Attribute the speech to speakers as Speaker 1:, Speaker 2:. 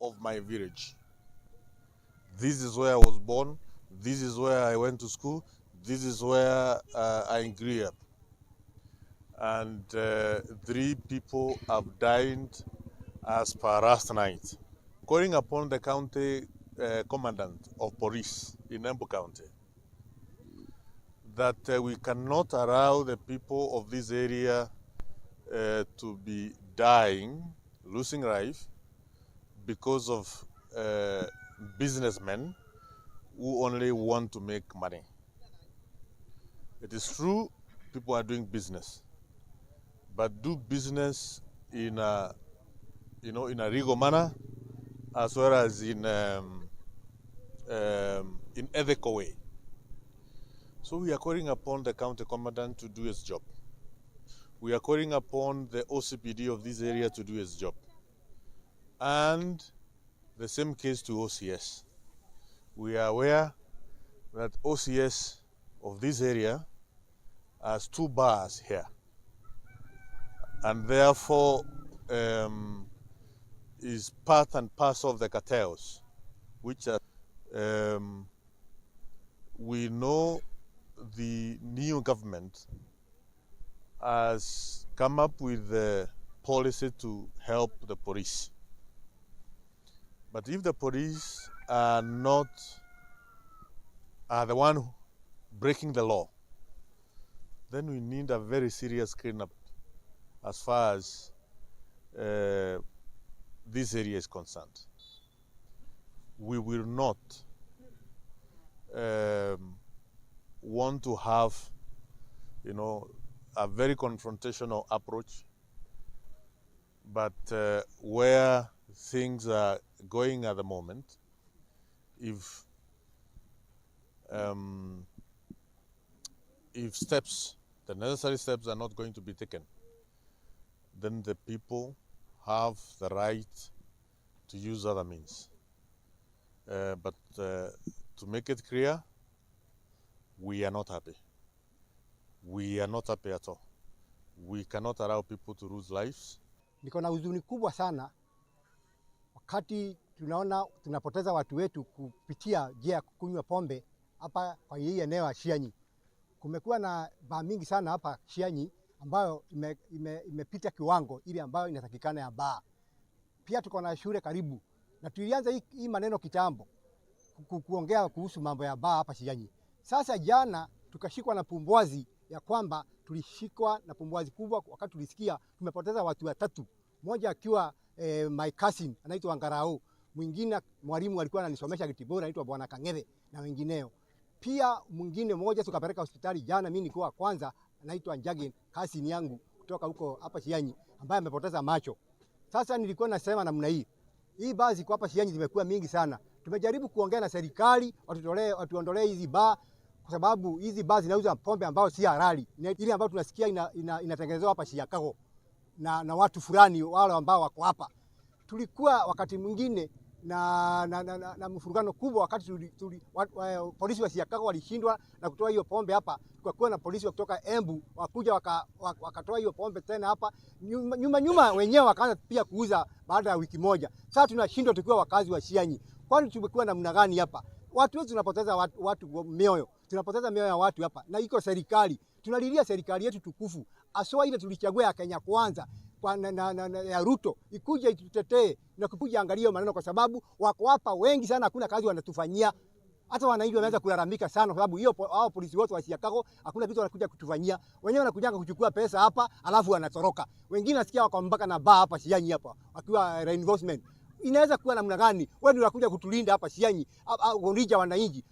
Speaker 1: of my village. This is where I was born. This is where I went to school. This is where I grew up. And 3 people have died as per last night. Calling upon the county commandant of police in Embu County that we cannot allow the people of this area to be dying, losing life because of businessmen who only want to make money. It is true people are doing business, but do business in a legal manner as well as in ethical way. So we are calling upon the county commandant to do his job. We are calling upon the OCPD of this area to do his job. And the same case to OCS. We are aware that OCS of this area has 2 bars here. And therefore is part and parcel of the cartels, which are, we know the new government has come up with the policy to help the police. But if the police are the one breaking the law, then we need a very serious cleanup as far as this area is concerned. We will not want to have, a very confrontational approach, but where things are going at the moment, if the necessary steps are not going to be taken, then the people have the right to use other means. But to make it clear, we are not happy. We are not happy at all. We cannot allow people to lose lives.
Speaker 2: Niko na huzuni kubwa sana wakati tunaona tunapoteza watu wetu kupitia njia ya kunywa pombe hapa kwa hii eneo ya Cienyi. Kumekuwa na baa mingi sana hapa Cienyi ambayo imepita kiwango ile ambayo inatakikana ya baa. Pia tuko na shule karibu na tulianza hii maneno kitambo kuongea kuhusu mambo ya baa hapa Cienyi. Sasa jana tukashikwa na pumbwazi ya kwamba tulishikwa na pumbwazi kubwa wakati tulisikia tumepoteza watu 3. Mmoja akiwa my cousin anaitwa Ngarao, mwingine mwalimu alikuwa ananisomesha Kitibora anaitwa Bwana Kangere na wengineo. Pia mwingine mmoja tukapeleka hospitali jana, mimi nilikuwa kwanza, anaitwa Njohi, cousin yangu kutoka huko hapa Cienyi ambaye amepoteza macho. Sasa nilikuwa nasema namna hii baa ziko hapa Cienyi zimekuwa mingi sana. Tumejaribu kuongea na serikali watuondolee hizi baa kwa sababu hizi baa zinauza pombe ambayo si halali. Ile ambayo tunasikia inatengenezwa hapa Chicago na watu fulani wale ambao wako hapa. Tulikuwa wakati mwingine na mfurugano kubwa wakati polisi wa Chicago walishindwa na kutoa hiyo pombe hapa. Kwa na polisi kutoka Embu wakuja wakatoa hiyo pombe tena hapa. Nyuma wenyewe wakaanza pia kuuza baada ya wiki moja. Sasa tunashindwa tukiwa wakazi wa Cienyi. Kwani tumekuwa namna gani hapa? Watu wetu tunapoteza watu mioyo. Tunapoteza mioyo ya watu hapa. Na iko serikali. Tunalilia serikali yetu tukufu. Aswa ile tulichagua ya Kenya Kwanza kwa ya Ruto ikuje itutetee na kukuja angalia maneno kwa sababu wako hapa wengi sana hakuna kazi wanatufanyia. Hata wananchi wameanza kulalamika sana kwa sababu hiyo hao polisi wote wa Chicago hakuna kitu wanakuja kutufanyia. Wenyewe wanakuja kuchukua pesa hapa alafu wanatoroka. Wengine nasikia wako mpaka na baa hapa Cienyi hapa wakiwa reinforcement. Inaweza kuwa namna gani? Wewe ndio unakuja kutulinda hapa Cienyi au wananchi?